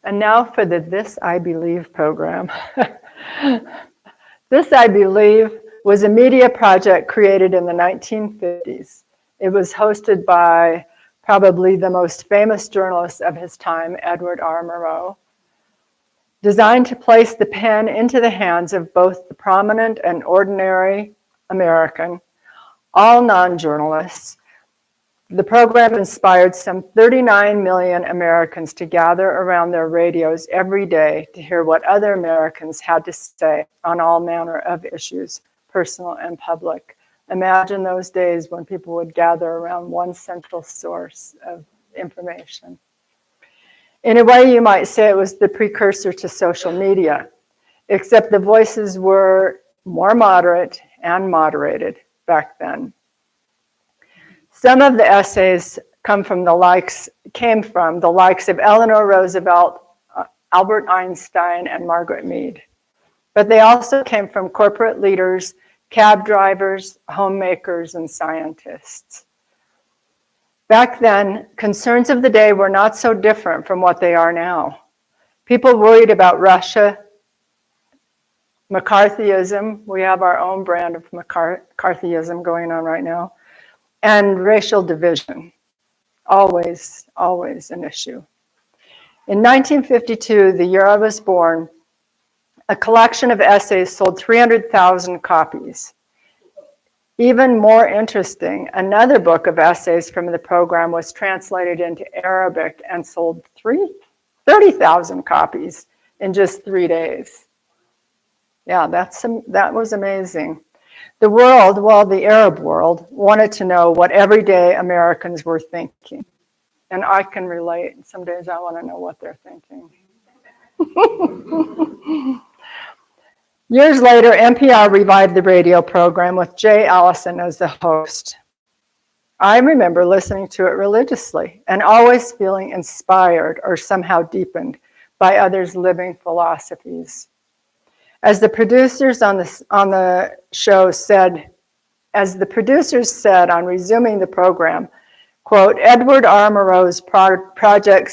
And now for the This I Believe program. This I Believe was a media project created in the 1950s. It was hosted by probably the most famous journalist of his time, Edward R. Murrow, designed to place the pen into the hands of both the prominent and ordinary American, all non-journalists. The program inspired some 39 million Americans to gather around their radios every day to hear what other Americans had to say on all manner of issues, personal and public. Imagine those days when people would gather around one central source of information. In a way, you might say it was the precursor to social media, except the voices were more moderate and moderated back then. Some of the essays came from the likes of Eleanor Roosevelt, Albert Einstein, and Margaret Mead. But they also came from corporate leaders, cab drivers, homemakers, and scientists. Back then, concerns of the day were not so different from what they are now. People worried about Russia, McCarthyism. We have our own brand of McCarthyism going on right now. And racial division, always, always an issue. In 1952, the year I was born, a collection of essays sold 300,000 copies. Even more interesting, another book of essays from the program was translated into Arabic and sold 30,000 copies in just 3 days. Yeah, that was amazing. The world, well, the Arab world, wanted to know what everyday Americans were thinking. And I can relate. Some days I want to know what they're thinking. Years later, NPR revived the radio program with Jay Allison as the host. I remember listening to it religiously and always feeling inspired or somehow deepened by others' living philosophies. As the producers on the show said, on resuming the program, quote, Edward R. Murrow's project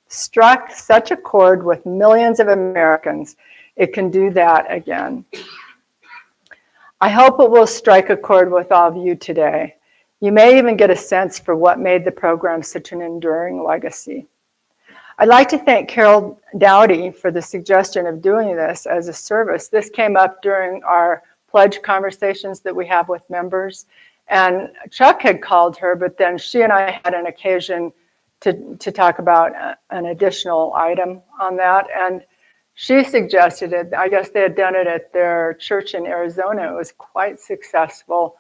struck such a chord with millions of Americans, it can do that again. I hope it will strike a chord with all of you today. You may even get a sense for what made the program such an enduring legacy. I'd like to thank Carol Dowdy for the suggestion of doing this as a service. This came up during our pledge conversations that we have with members. And Chuck had called her, but then she and I had an occasion to talk about an additional item on that. And she suggested it. I guess they had done it at their church in Arizona. It was quite successful,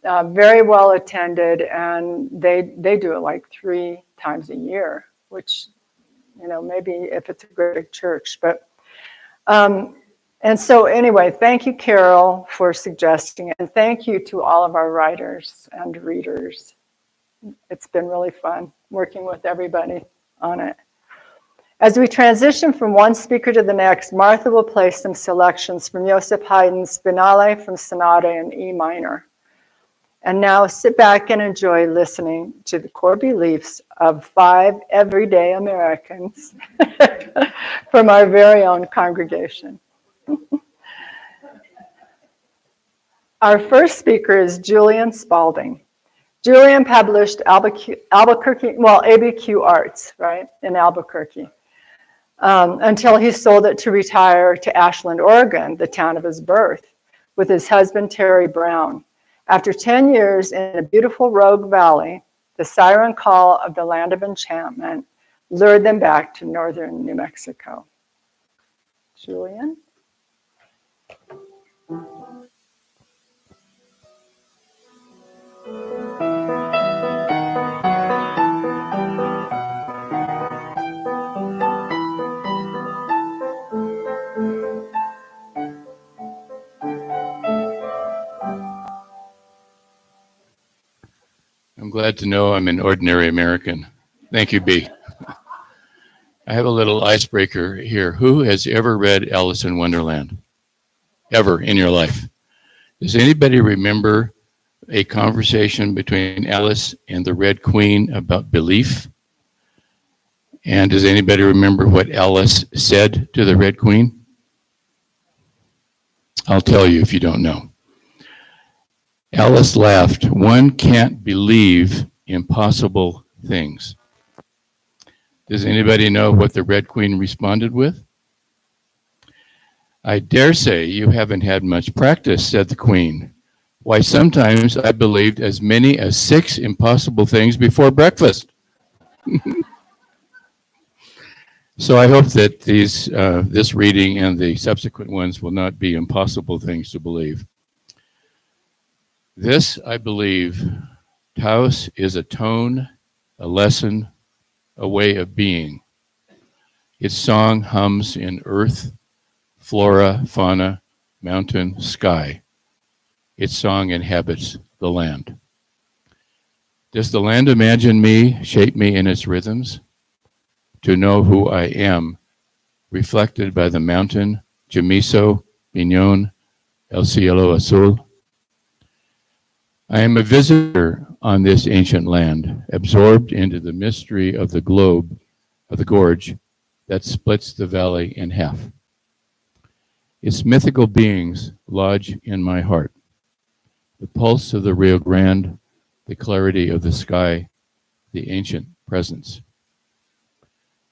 very well attended, and they do it like 3 times a year, which, you know, maybe if it's a great church, but, and so anyway, thank you, Carol, for suggesting it, and thank you to all of our writers and readers. It's been really fun working with everybody on it. As we transition from one speaker to the next, Martha will play some selections from Joseph Haydn's Finale from Sonata in E minor. And now sit back and enjoy listening to the core beliefs of 5 everyday Americans from our very own congregation. Our first speaker is Julian Spalding. Julian published ABQ Arts, right, in Albuquerque, until he sold it to retire to Ashland, Oregon, the town of his birth, with his husband, Terry Brown. After 10 years in a beautiful Rogue Valley, the siren call of the land of enchantment lured them back to northern New Mexico. Julian? I'm glad to know I'm an ordinary American. Thank you, B. I have a little icebreaker here. Who has ever read Alice in Wonderland? Ever in your life? Does anybody remember a conversation between Alice and the Red Queen about belief? And does anybody remember what Alice said to the Red Queen? I'll tell you if you don't know. Alice laughed. One can't believe impossible things. Does anybody know what the Red Queen responded with? I dare say you haven't had much practice, said the Queen. Why, sometimes I believed as many as 6 impossible things before breakfast. So I hope that this reading and the subsequent ones will not be impossible things to believe. This, I believe, Taos is a tone, a lesson, a way of being. Its song hums in earth, flora, fauna, mountain, sky. Its song inhabits the land. Does the land imagine me, shape me in its rhythms? To know who I am, reflected by the mountain, Chamiso, Piñón, El Cielo Azul. I am a visitor on this ancient land, absorbed into the mystery of the globe, of the gorge that splits the valley in half. Its mythical beings lodge in my heart. The pulse of the Rio Grande, the clarity of the sky, the ancient presence.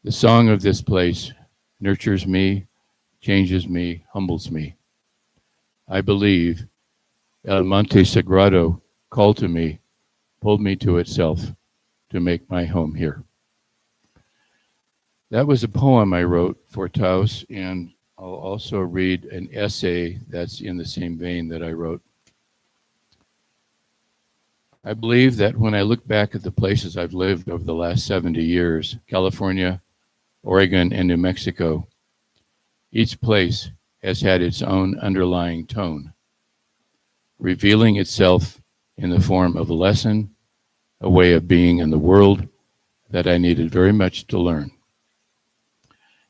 The song of this place nurtures me, changes me, humbles me. I believe El Monte Sagrado called to me, pulled me to itself to make my home here. That was a poem I wrote for Taos, and I'll also read an essay that's in the same vein that I wrote. I believe that when I look back at the places I've lived over the last 70 years, California, Oregon, and New Mexico, each place has had its own underlying tone, revealing itself in the form of a lesson, a way of being in the world that I needed very much to learn.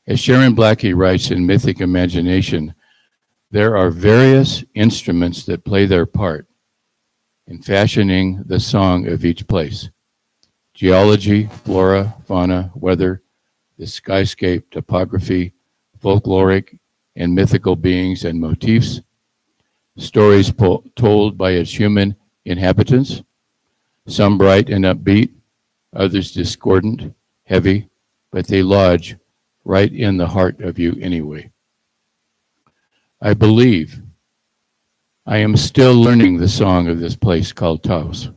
As Sharon Blackie writes in Mythic Imagination, there are various instruments that play their part in fashioning the song of each place. Geology, flora, fauna, weather, the skyscape, topography, folkloric and mythical beings and motifs, stories told by its human inhabitants, some bright and upbeat, others discordant, heavy, but they lodge right in the heart of you anyway. I believe I am still learning the song of this place called Taos.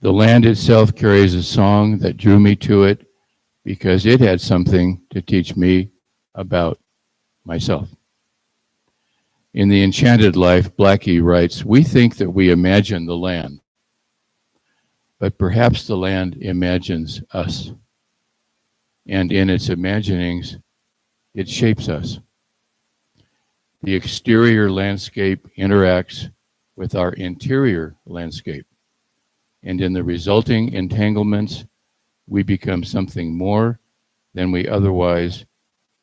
The land itself carries a song that drew me to it because it had something to teach me about myself. In The Enchanted Life, Blackie writes, we think that we imagine the land, but perhaps the land imagines us. And in its imaginings, it shapes us. The exterior landscape interacts with our interior landscape. And in the resulting entanglements, we become something more than we otherwise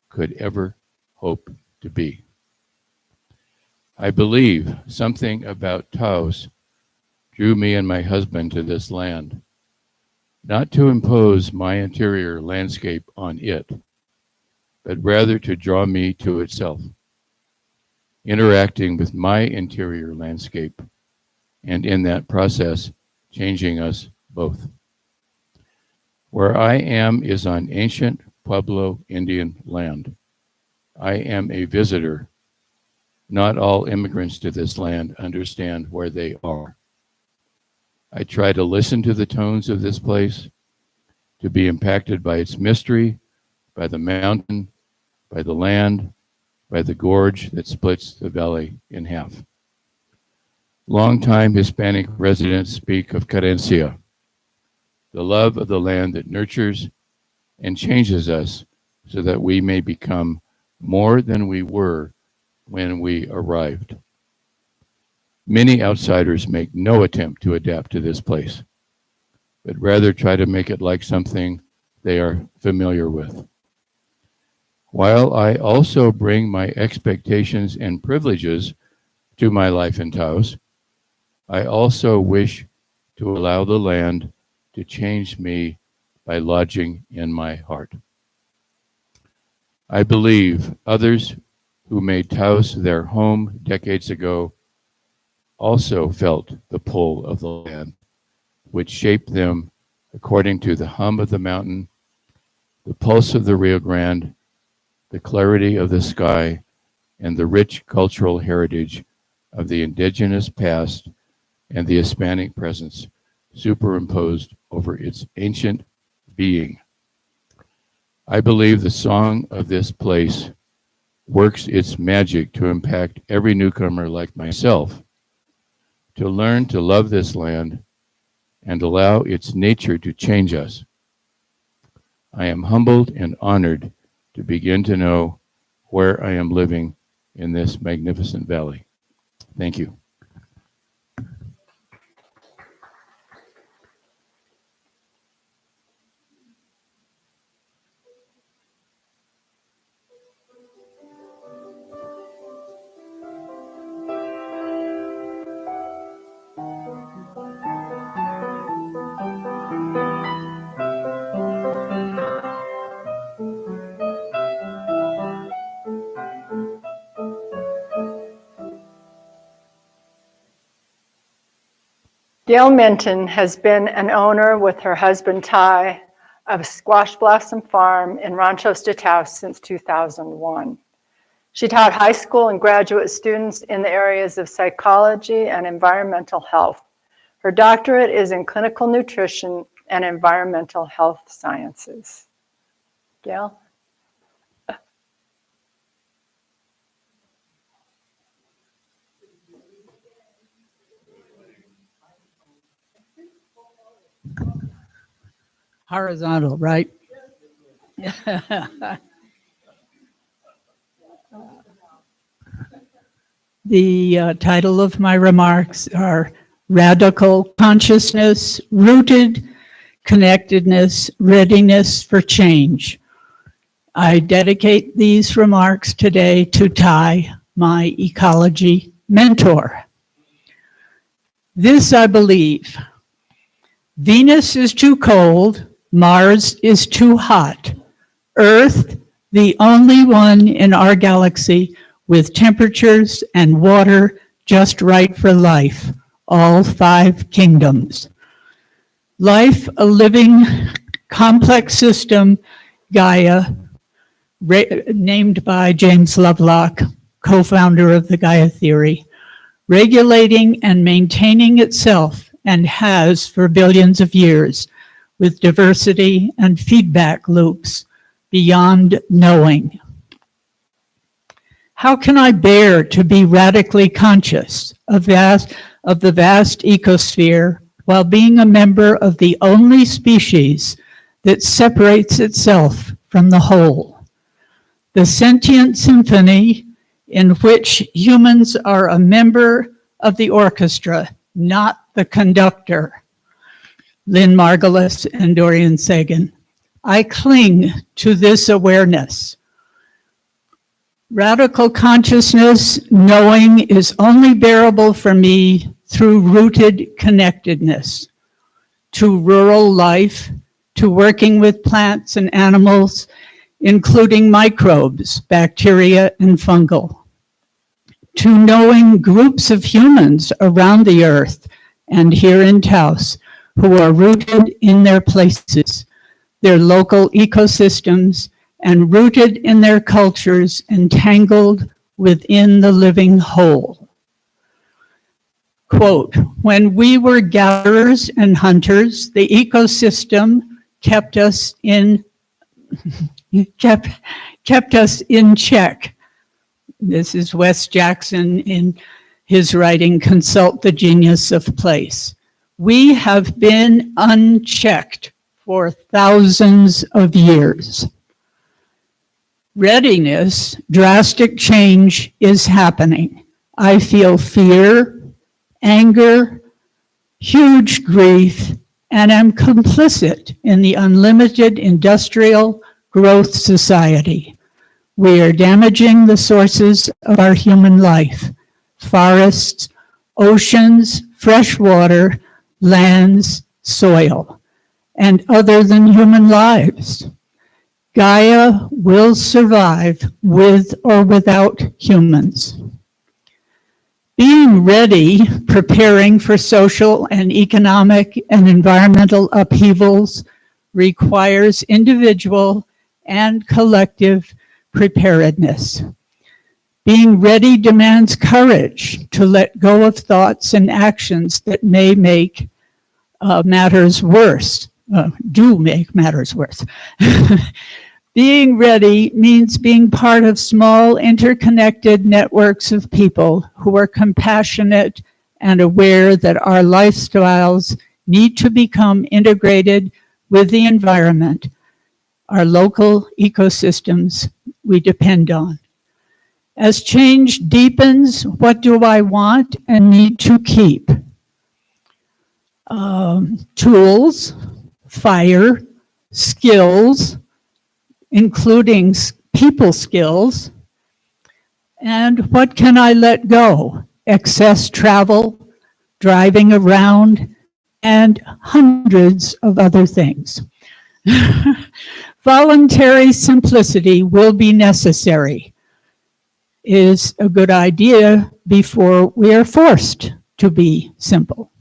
could ever hope to be. I believe something about Taos drew me and my husband to this land, not to impose my interior landscape on it, but rather to draw me to itself, interacting with my interior landscape, and in that process, changing us both. Where I am is on ancient Pueblo Indian land. I am a visitor. Not all immigrants to this land understand where they are. I try to listen to the tones of this place, to be impacted by its mystery, by the mountain, by the land, by the gorge that splits the valley in half. Longtime Hispanic residents speak of carencia, the love of the land that nurtures and changes us so that we may become more than we were when we arrived. Many outsiders make no attempt to adapt to this place, but rather try to make it like something they are familiar with. While I also bring my expectations and privileges to my life in Taos, I also wish to allow the land to change me by lodging in my heart. I believe others who made Taos their home decades ago also felt the pull of the land, which shaped them according to the hum of the mountain, the pulse of the Rio Grande, the clarity of the sky, and the rich cultural heritage of the indigenous past and the Hispanic presence superimposed over its ancient being. I believe the song of this place works its magic to impact every newcomer like myself, to learn to love this land and allow its nature to change us. I am humbled and honored to begin to know where I am living in this magnificent valley. Thank you. Gail Minton has been an owner with her husband Ty of Squash Blossom Farm in Ranchos de Taos since 2001. She taught high school and graduate students in the areas of psychology and environmental health. Her doctorate is in clinical nutrition and environmental health sciences. Gail? Horizontal, right? The title of my remarks are Radical Consciousness, Rooted Connectedness, Readiness for Change. I dedicate these remarks today to Ty, my ecology mentor. This I believe. Venus is too cold, Mars is too hot. Earth, the only one in our galaxy with temperatures and water just right for life, all 5 kingdoms. Life, a living, complex system, Gaia, named by James Lovelock, co-founder of the Gaia theory, regulating and maintaining itself, and has for billions of years, with diversity and feedback loops beyond knowing. How can I bear to be radically conscious of the vast ecosphere while being a member of the only species that separates itself from the whole? The sentient symphony in which humans are a member of the orchestra, not the conductor. Lynn Margulis and Dorian Sagan. I cling to this awareness. Radical consciousness, knowing, is only bearable for me through rooted connectedness to rural life, to working with plants and animals, including microbes, bacteria, and fungal, to knowing groups of humans around the earth and here in Taos who are rooted in their places, their local ecosystems, and rooted in their cultures, entangled within the living whole. Quote, when we were gatherers and hunters, the ecosystem kept us in check. This is Wes Jackson in his writing, Consult the Genius of Place. We have been unchecked for thousands of years. Readiness, drastic change is happening. I feel fear, anger, huge grief, and am complicit in the unlimited industrial growth society. We are damaging the sources of our human life, forests, oceans, fresh water, lands, soil. and other than human lives. Gaia will survive with or without humans. Being ready, preparing for social and economic and environmental upheavals requires individual and collective preparedness. Being ready demands courage to let go of thoughts and actions that may make matters worse, do make matters worse. Being ready means being part of small interconnected networks of people who are compassionate and aware that our lifestyles need to become integrated with the environment, our local ecosystems we depend on. As change deepens, what do I want and need to keep? Tools, fire, skills, including people skills, and what can I let go? Excess travel, driving around, and hundreds of other things. Voluntary simplicity will be necessary. Is a good idea before we are forced to be simple.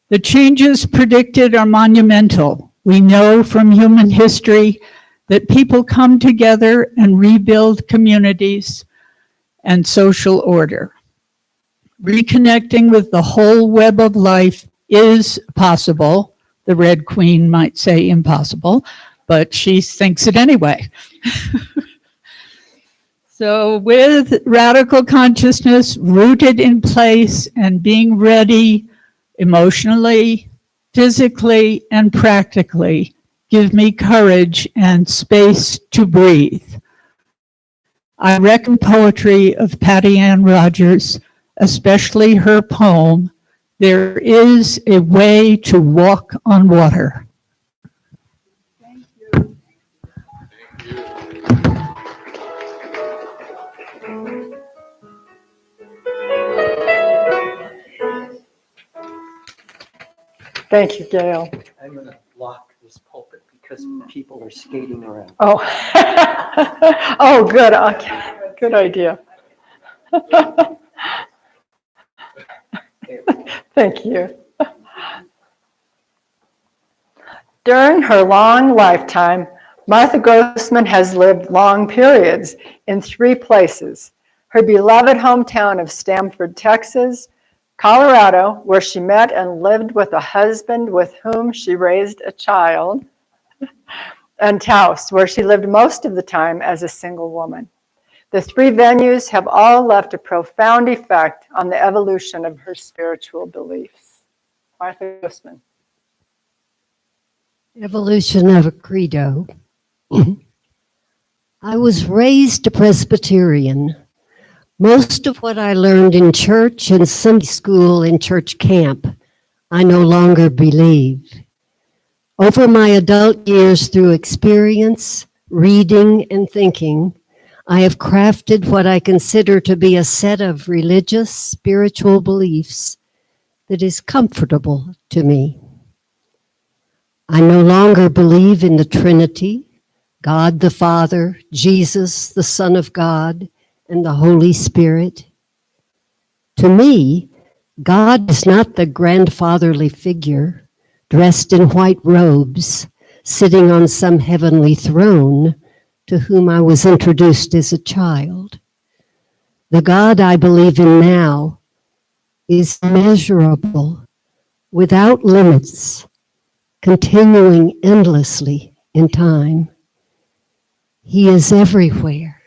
The changes predicted are monumental. We know from human history that people come together and rebuild communities and social order. Reconnecting with the whole web of life is possible. The Red Queen might say impossible, but she thinks it anyway. So with radical consciousness rooted in place and being ready emotionally, physically, and practically, give me courage and space to breathe. I reckon poetry of Patty Ann Rogers, especially her poem, "There is a way to walk on water." Thank you. Thank you, Gail. I'm going to block this pulpit because people are skating around. Oh, oh, good. Okay. Good idea. Thank you. During her long lifetime, Martha Grossman has lived long periods in 3 places: her beloved hometown of Stamford, Texas; Colorado, where she met and lived with a husband with whom she raised a child; and Taos, where she lived most of the time as a single woman. The 3 venues have all left a profound effect on the evolution of her spiritual beliefs. Martha Grossman. Evolution of a credo. I was raised a Presbyterian. Most of what I learned in church and Sunday school and church camp, I no longer believe. Over my adult years, through experience, reading, and thinking, I have crafted what I consider to be a set of religious, spiritual beliefs that is comfortable to me. I no longer believe in the Trinity, God the Father, Jesus, the Son of God, and the Holy Spirit. To me, God is not the grandfatherly figure dressed in white robes, sitting on some heavenly throne to whom I was introduced as a child. The God I believe in now is immeasurable, without limits, continuing endlessly in time. He is everywhere.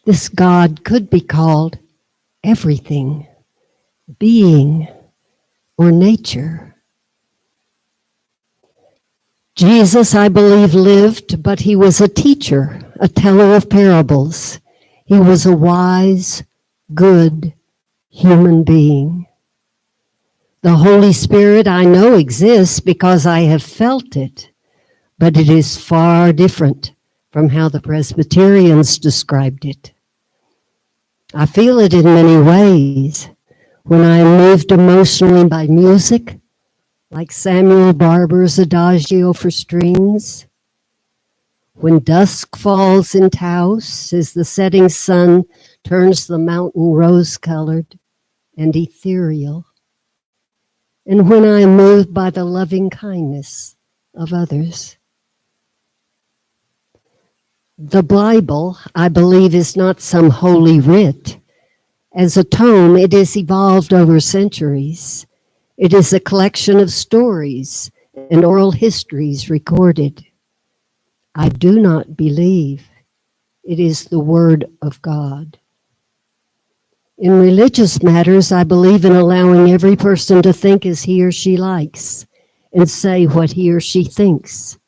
This God could be called everything, being, or nature. Jesus, I believe, lived, but he was a teacher, a teller of parables. He was a wise, good human being. The Holy Spirit I know exists because I have felt it, but it is far different from how the Presbyterians described it. I feel it in many ways when I am moved emotionally by music like Samuel Barber's Adagio for strings. When dusk falls in Taos, as the setting sun turns the mountain rose-colored and ethereal, and when I am moved by the loving kindness of others. The Bible, I believe, is not some holy writ. As a tome, it has evolved over centuries. It is a collection of stories and oral histories recorded. I do not believe it is the Word of God. In religious matters, I believe in allowing every person to think as he or she likes and say what he or she thinks.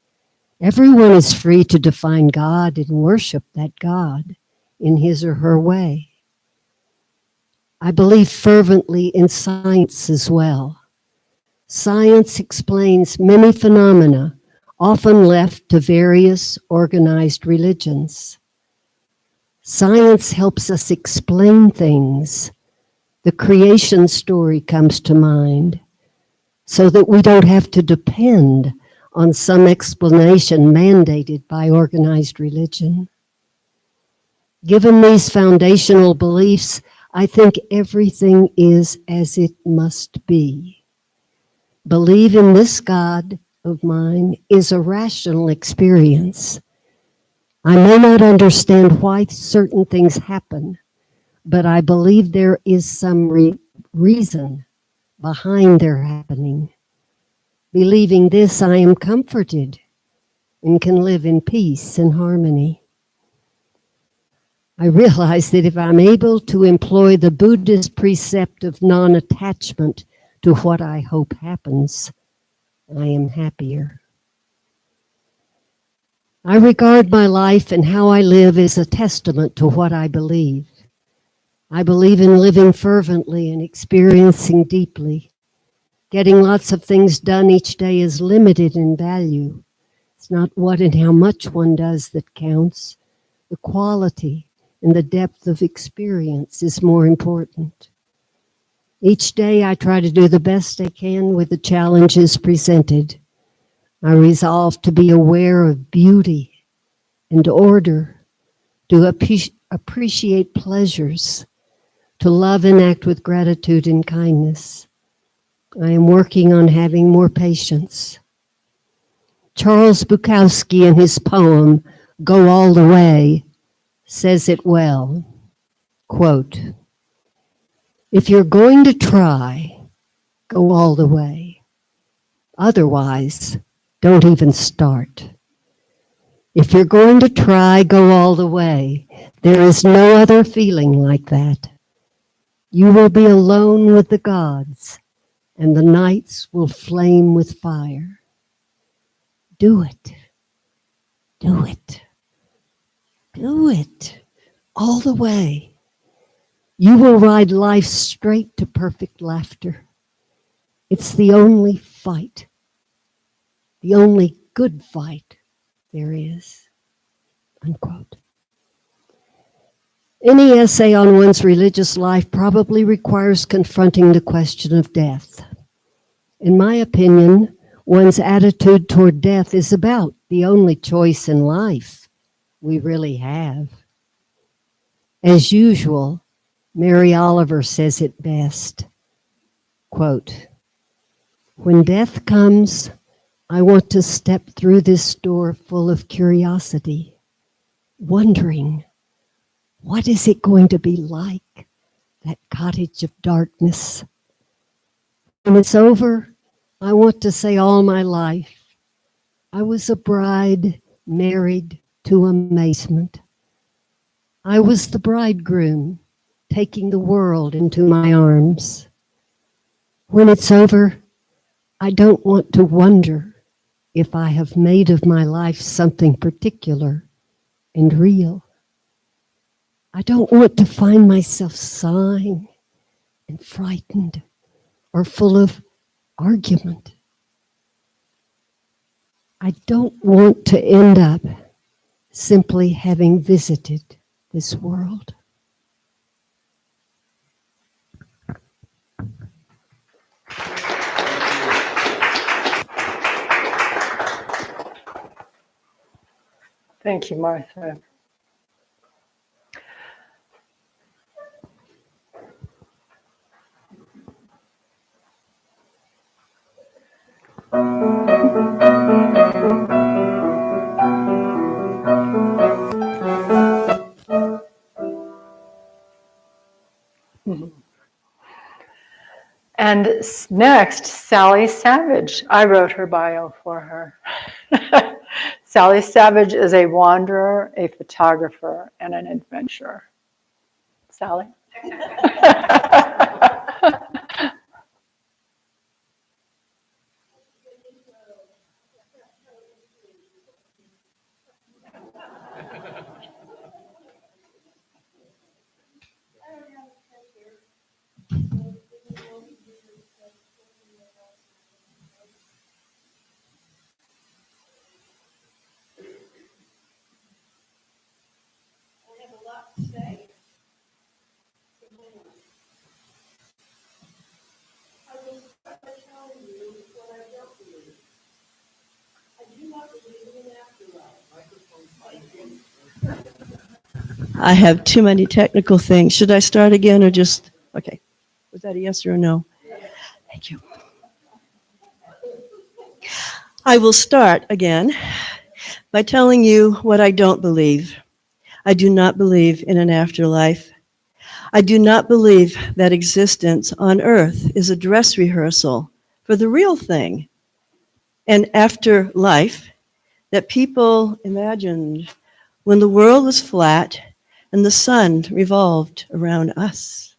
Everyone is free to define God and worship that God in his or her way. I believe fervently in science as well. Science explains many phenomena often left to various organized religions. Science helps us explain things. The creation story comes to mind, so that we don't have to depend on some explanation mandated by organized religion. Given these foundational beliefs, I think everything is as it must be. Believe in this God of mine is a rational experience. I may not understand why certain things happen, but I believe there is some reason behind their happening. Believing this, I am comforted and can live in peace and harmony. I realize that if I'm able to employ the Buddhist precept of non-attachment to what I hope happens, I am happier. I regard my life and how I live as a testament to what I believe. I believe in living fervently and experiencing deeply. Getting lots of things done each day is limited in value. It's not what and how much one does that counts. The quality and the depth of experience is more important. Each day I try to do the best I can with the challenges presented. I resolve to be aware of beauty and order, to appreciate pleasures, to love and act with gratitude and kindness. I am working on having more patience. Charles Bukowski, in his poem, Go All the Way, says it well. Quote, if you're going to try, go all the way. Otherwise, don't even start. If you're going to try, go all the way. There is no other feeling like that. You will be alone with the gods, and the nights will flame with fire. Do it. Do it. Do it. All the way. You will ride life straight to perfect laughter. It's the only fight, the only good fight there is. Unquote. Any essay on one's religious life probably requires confronting the question of death. In my opinion, one's attitude toward death is about the only choice in life we really have. As usual, Mary Oliver says it best. Quote, when death comes, I want to step through this door full of curiosity, wondering, what is it going to be like, that cottage of darkness? When it's over, I want to say all my life, I was a bride married to amazement. I was the bridegroom taking the world into my arms. When it's over, I don't want to wonder if I have made of my life something particular and real. I don't want to find myself sighing and frightened or full of argument. I don't want to end up simply having visited this world. Thank you, Martha. And next, Sally Savage. I wrote her bio for her. Sally Savage is a wanderer, a photographer, and an adventurer. Sally? I have too many technical things. Should I start again or just, okay. Was that a yes or a no? Thank you. I will start again by telling you what I don't believe. I do not believe in an afterlife. I do not believe that existence on earth is a dress rehearsal for the real thing, an afterlife that people imagined when the world was flat and the sun revolved around us.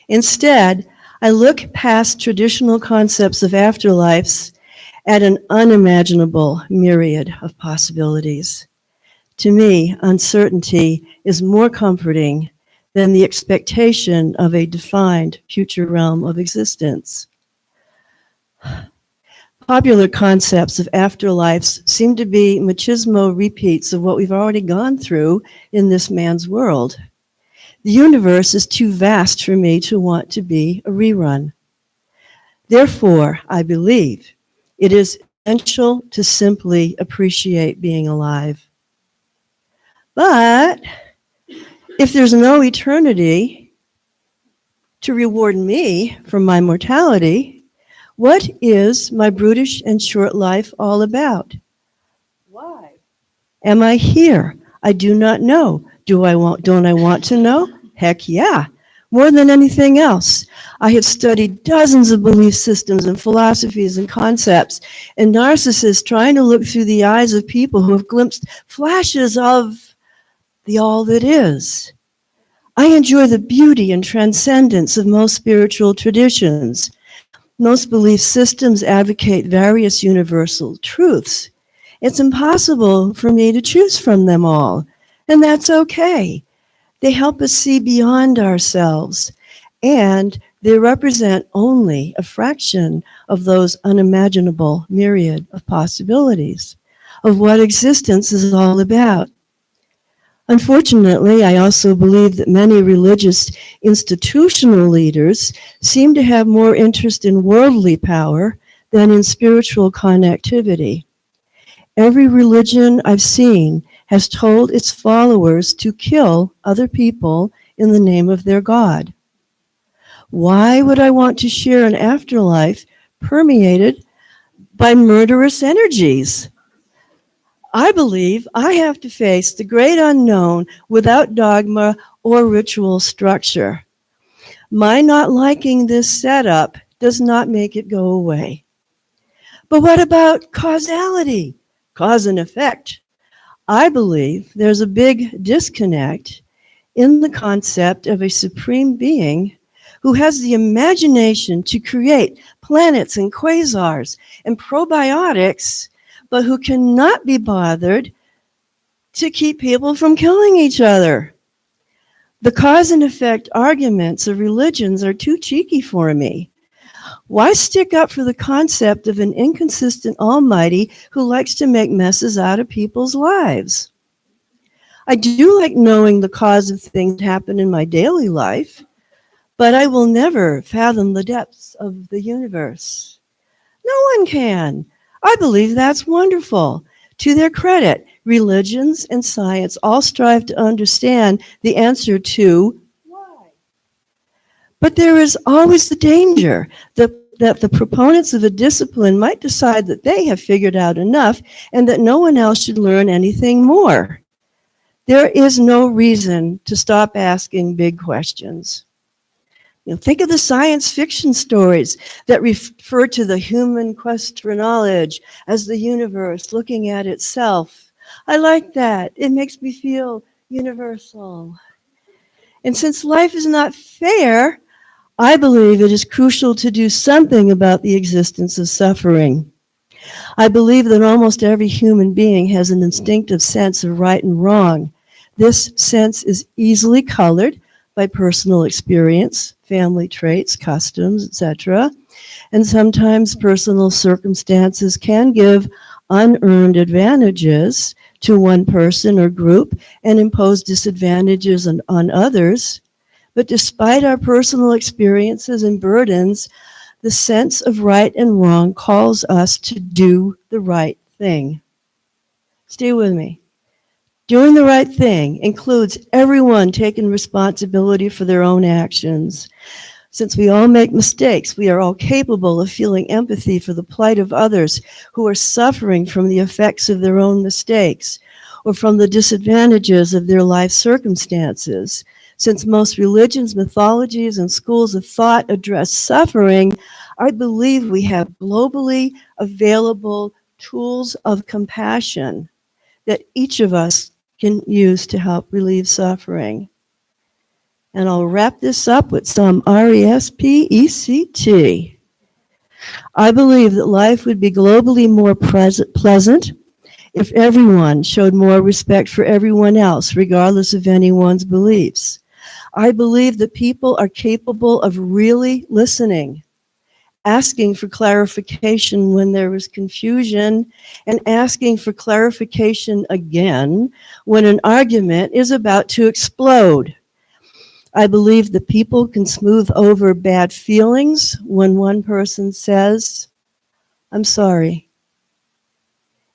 Instead, I look past traditional concepts of afterlives at an unimaginable myriad of possibilities. To me, uncertainty is more comforting than the expectation of a defined future realm of existence. Popular concepts of afterlives seem to be machismo repeats of what we've already gone through in this man's world. The universe is too vast for me to want to be a rerun. Therefore, I believe it is essential to simply appreciate being alive. But if there's no eternity to reward me for my mortality, what is my brutish and short life all about? Why am I here? I do not know. Don't I want to know? Heck yeah. More than anything else, I have studied dozens of belief systems and philosophies and concepts, and narcissists trying to look through the eyes of people who have glimpsed flashes of the all that is. I enjoy the beauty and transcendence of most spiritual traditions. Most belief systems advocate various universal truths. It's impossible for me to choose from them all, and that's okay. They help us see beyond ourselves, and they represent only a fraction of those unimaginable myriad of possibilities of what existence is all about. Unfortunately, I also believe that many religious institutional leaders seem to have more interest in worldly power than in spiritual connectivity. Every religion I've seen has told its followers to kill other people in the name of their God. Why would I want to share an afterlife permeated by murderous energies? I believe I have to face the great unknown without dogma or ritual structure. My not liking this setup does not make it go away. But what about causality? Cause and effect. I believe there's a big disconnect in the concept of a supreme being who has the imagination to create planets and quasars and probiotics, but who cannot be bothered to keep people from killing each other. The cause and effect arguments of religions are too cheeky for me. Why stick up for the concept of an inconsistent almighty who likes to make messes out of people's lives? I do like knowing the cause of things that happen in my daily life, but I will never fathom the depths of the universe. No one can. I believe that's wonderful. To their credit, religions, and science all strive to understand the answer to why. But there is always the danger that the proponents of a discipline might decide that they have figured out enough and that no one else should learn anything more. There is no reason to stop asking big questions. Think of the science fiction stories that refer to the human quest for knowledge as the universe looking at itself. I like that. It makes me feel universal. And since life is not fair, I believe it is crucial to do something about the existence of suffering. I believe that almost every human being has an instinctive sense of right and wrong. This sense is easily colored by personal experience, family traits, customs, etc. And sometimes personal circumstances can give unearned advantages to one person or group and impose disadvantages on others. But despite our personal experiences and burdens, the sense of right and wrong calls us to do the right thing. Stay with me. Doing the right thing includes everyone taking responsibility for their own actions. Since we all make mistakes, we are all capable of feeling empathy for the plight of others who are suffering from the effects of their own mistakes or from the disadvantages of their life circumstances. Since most religions, mythologies, and schools of thought address suffering, I believe we have globally available tools of compassion that each of us can use to help relieve suffering. And I'll wrap this up with some RESPECT. I believe that life would be globally more pleasant if everyone showed more respect for everyone else, regardless of anyone's beliefs. I believe that people are capable of really listening, asking for clarification when there is confusion, and asking for clarification again when an argument is about to explode. I believe that people can smooth over bad feelings when one person says, "I'm sorry,"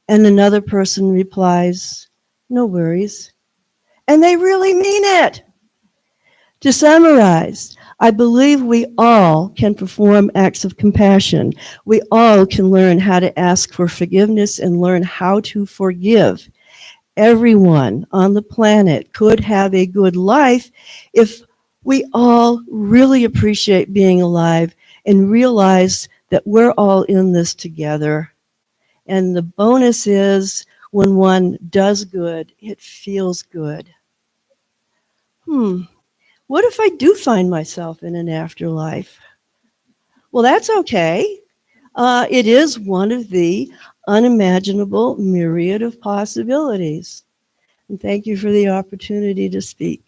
and another person replies, "No worries," and they really mean it. To summarize, I believe we all can perform acts of compassion. We all can learn how to ask for forgiveness and learn how to forgive. Everyone on the planet could have a good life if we all really appreciate being alive and realize that we're all in this together. And the bonus is when one does good, it feels good. What if I do find myself in an afterlife? Well, that's okay. It is one of the unimaginable myriad of possibilities. And thank you for the opportunity to speak.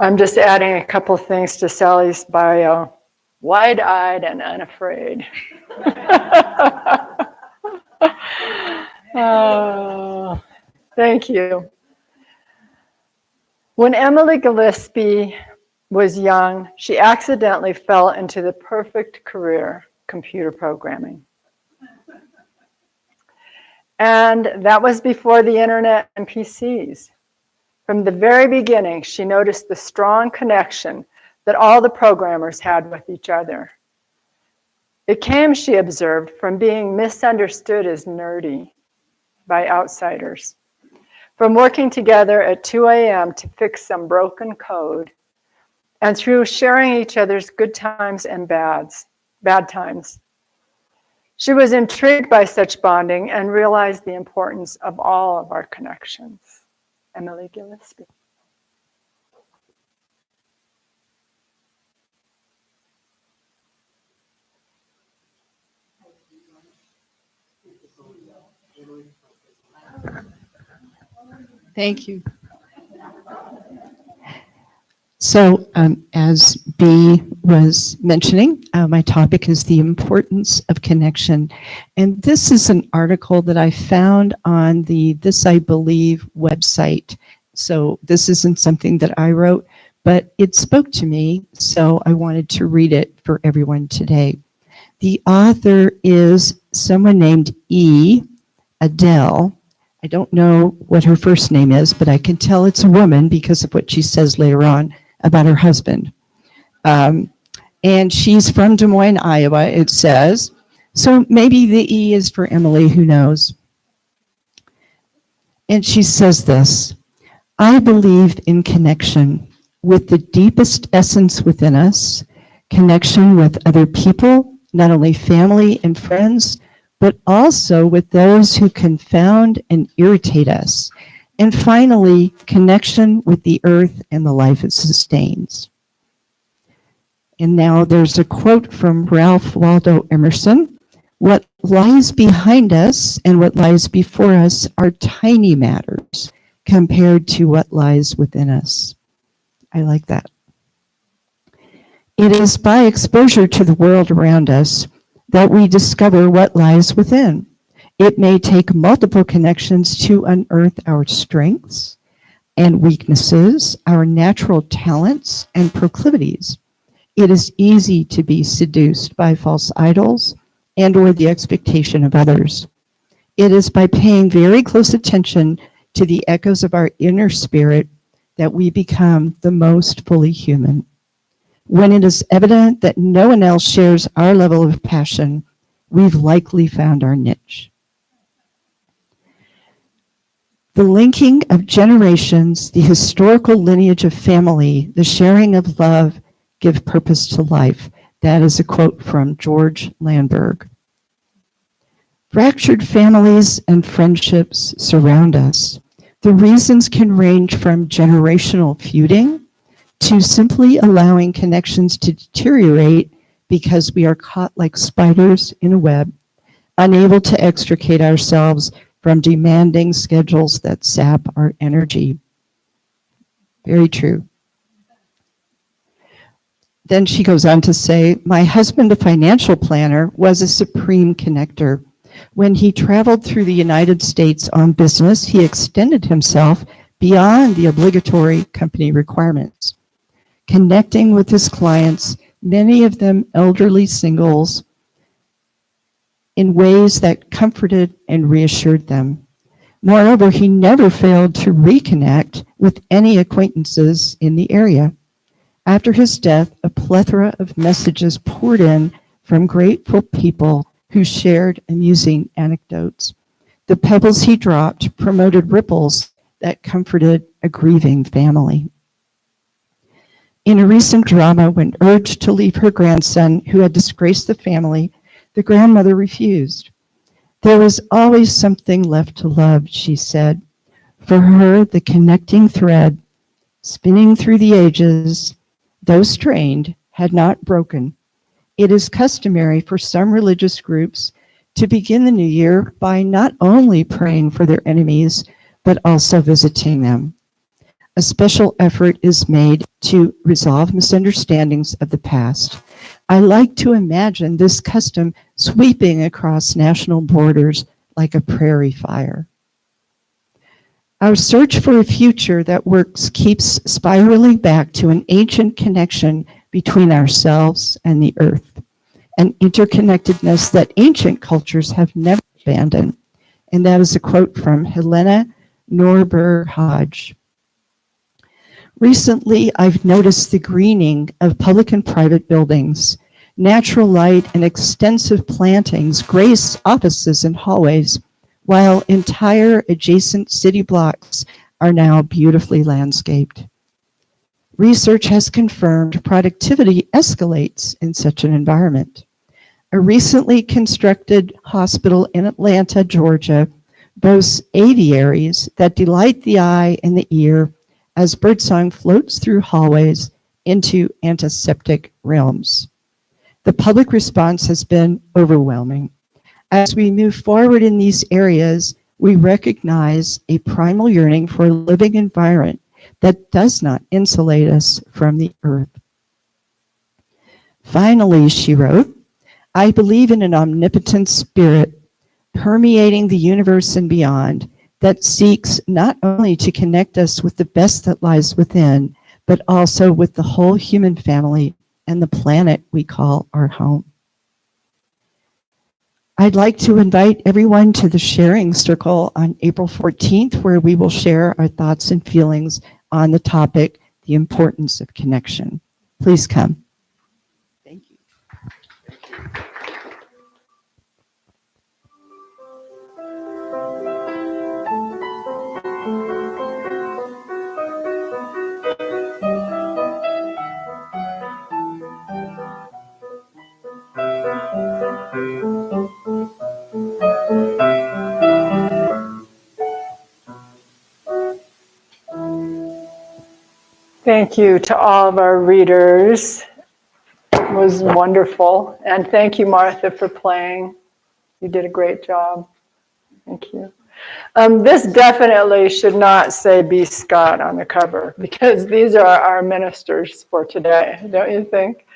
I'm just adding a couple things to Sally's bio. Wide-eyed and unafraid. Oh, thank you. When Emily Gillespie was young, she accidentally fell into the perfect career, computer programming. And that was before the internet and PCs. From the very beginning, she noticed the strong connection that all the programmers had with each other. It came, she observed, from being misunderstood as nerdy by outsiders, from working together at 2 a.m. to fix some broken code, and through sharing each other's good times and bad times. She was intrigued by such bonding and realized the importance of all of our connections. Emily Gillespie. Thank you. So as B was mentioning, my topic is the importance of connection. And this is an article that I found on the This I Believe website. So this isn't something that I wrote, but it spoke to me, so I wanted to read it for everyone today. The author is someone named Adele. I don't know what her first name is, but I can tell it's a woman because of what she says later on about her husband. And she's from Des Moines, Iowa, it says. So maybe the E is for Emily, who knows? And she says this: I believe in connection with the deepest essence within us, connection with other people, not only family and friends, but also with those who confound and irritate us. And finally, connection with the earth and the life it sustains. And now there's a quote from Ralph Waldo Emerson: what lies behind us and what lies before us are tiny matters compared to what lies within us. I like that. It is by exposure to the world around us that we discover what lies within. It may take multiple connections to unearth our strengths and weaknesses, our natural talents and proclivities. It is easy to be seduced by false idols and or the expectation of others. It is by paying very close attention to the echoes of our inner spirit that we become the most fully human. When it is evident that no one else shares our level of passion, we've likely found our niche. The linking of generations, the historical lineage of family, the sharing of love give purpose to life. That is a quote from George Landberg. Fractured families and friendships surround us. The reasons can range from generational feuding to simply allowing connections to deteriorate because we are caught like spiders in a web, unable to extricate ourselves from demanding schedules that sap our energy. Very true. Then she goes on to say, my husband, a financial planner, was a supreme connector. When he traveled through the United States on business, he extended himself beyond the obligatory company requirements, connecting with his clients, many of them elderly singles, in ways that comforted and reassured them. Moreover, he never failed to reconnect with any acquaintances in the area. After his death, a plethora of messages poured in from grateful people who shared amusing anecdotes. The pebbles he dropped promoted ripples that comforted a grieving family. In a recent drama, when urged to leave her grandson who had disgraced the family, the grandmother refused. There was always something left to love, she said. For her, the connecting thread, spinning through the ages, though strained, had not broken. It is customary for some religious groups to begin the new year by not only praying for their enemies, but also visiting them. A special effort is made to resolve misunderstandings of the past. I like to imagine this custom sweeping across national borders like a prairie fire. Our search for a future that works keeps spiraling back to an ancient connection between ourselves and the earth, an interconnectedness that ancient cultures have never abandoned. And that is a quote from Helena Norberg Hodge. Recently, I've noticed the greening of public and private buildings. Natural light and extensive plantings grace offices and hallways, while entire adjacent city blocks are now beautifully landscaped. Research has confirmed productivity escalates in such an environment. A recently constructed hospital in Atlanta, Georgia, boasts aviaries that delight the eye and the ear as birdsong floats through hallways into antiseptic realms. The public response has been overwhelming. As we move forward in these areas, we recognize a primal yearning for a living environment that does not insulate us from the earth. Finally, she wrote, I believe in an omnipotent spirit permeating the universe and beyond that seeks not only to connect us with the best that lies within, but also with the whole human family and the planet we call our home. I'd like to invite everyone to the sharing circle on April 14th, where we will share our thoughts and feelings on the topic, the importance of connection. Please come. Thank you. Thank you to all of our readers. It was wonderful. And thank you, Martha, for playing. You did a great job. Thank you. This definitely should not say B. Scott on the cover, because these are our ministers for today, don't you think?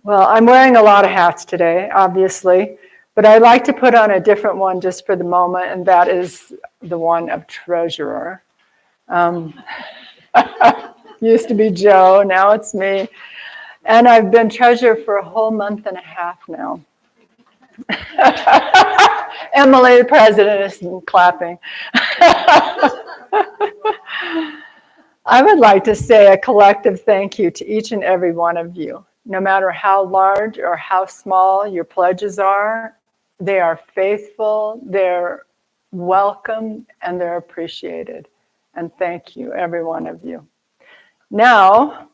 Well, I'm wearing a lot of hats today, obviously, but I'd like to put on a different one just for the moment, and that is the one of treasurer. Used to be Joe, now it's me. And I've been treasurer for a whole month and a half now. Emily, the president, is clapping. I would like to say a collective thank you to each and every one of you. No matter how large or how small your pledges are, they are faithful, they're welcome, and they're appreciated. And thank you, every one of you. Now,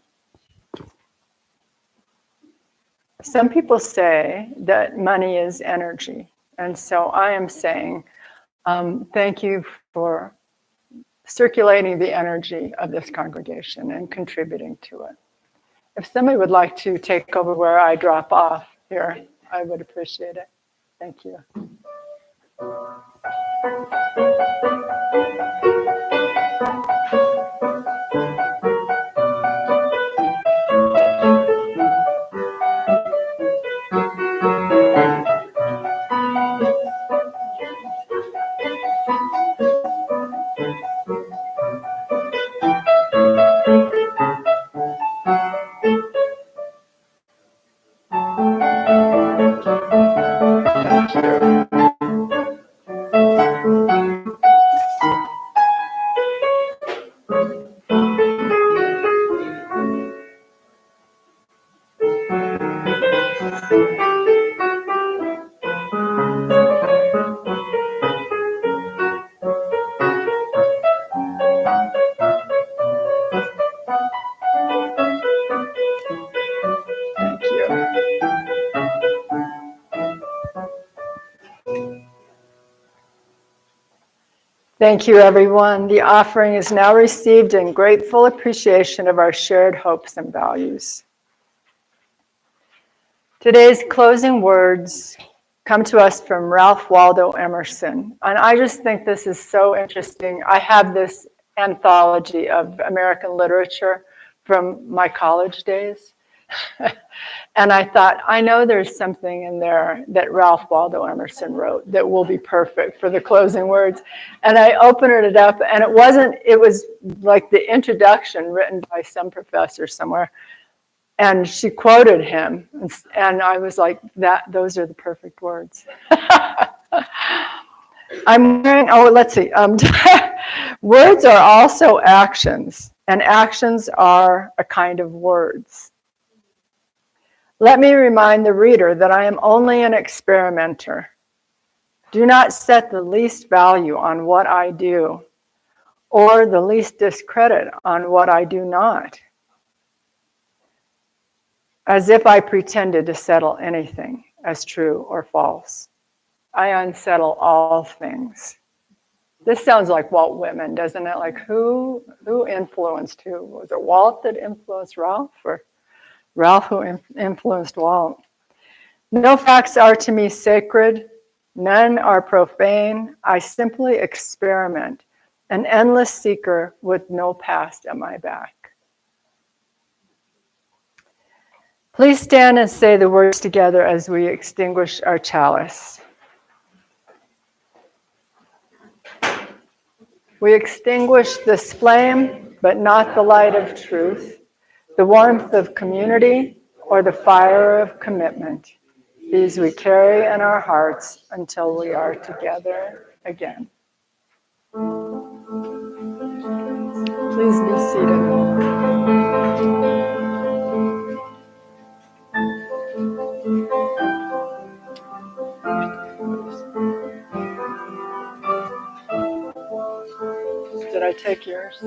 some people say that money is energy. And so I am saying thank you for circulating the energy of this congregation and contributing to it. If somebody would like to take over where I drop off here, I would appreciate it. Thank you. Thank you, everyone. The offering is now received in grateful appreciation of our shared hopes and values. Today's closing words come to us from Ralph Waldo Emerson. And I just think this is so interesting. I have this anthology of American literature from my college days. And I thought, I know there's something in there that Ralph Waldo Emerson wrote that will be perfect for the closing words. And I opened it up, and it was like the introduction written by some professor somewhere. And she quoted him, and I was like, those are the perfect words. I'm wearing, let's see. Words are also actions, and actions are a kind of words. Let me remind the reader that I am only an experimenter. Do not set the least value on what I do, or the least discredit on what I do not, as if I pretended to settle anything as true or false. I unsettle all things. This sounds like Walt Whitman, doesn't it? Like who influenced who? Was it Walt that influenced Ralph, or Ralph who influenced Walt? No facts are to me sacred. None are profane. I simply experiment an endless seeker with no past at my back. Please stand and say the words together as we extinguish our chalice. We extinguish this flame, but not the light of truth, the warmth of community, or the fire of commitment. These we carry in our hearts until we are together again. Please be seated. Did I take yours?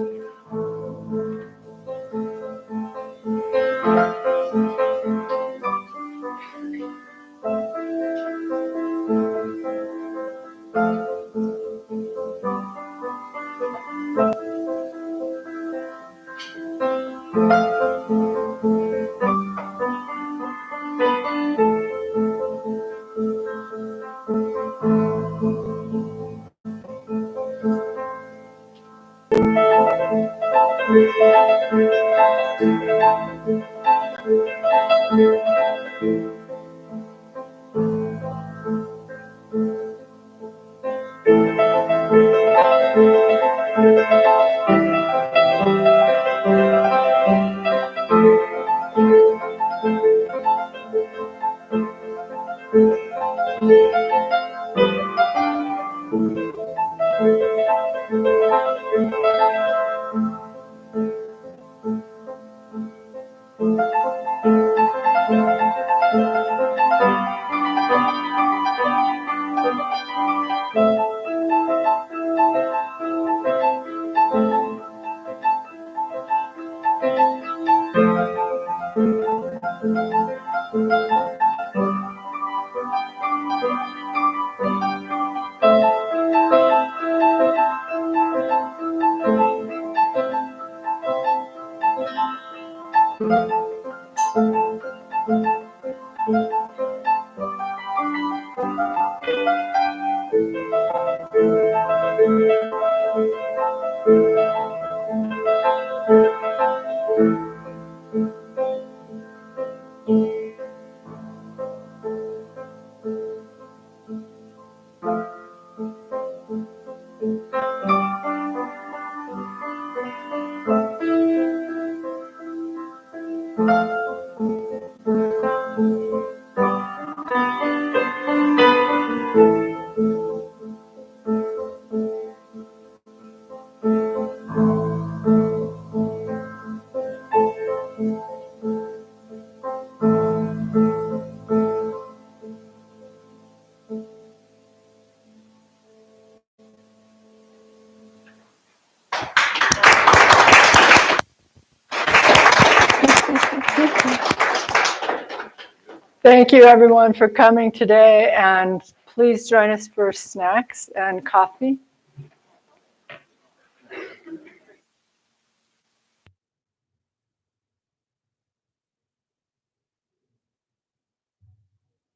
Thank you, everyone, for coming today, and please join us for snacks and coffee.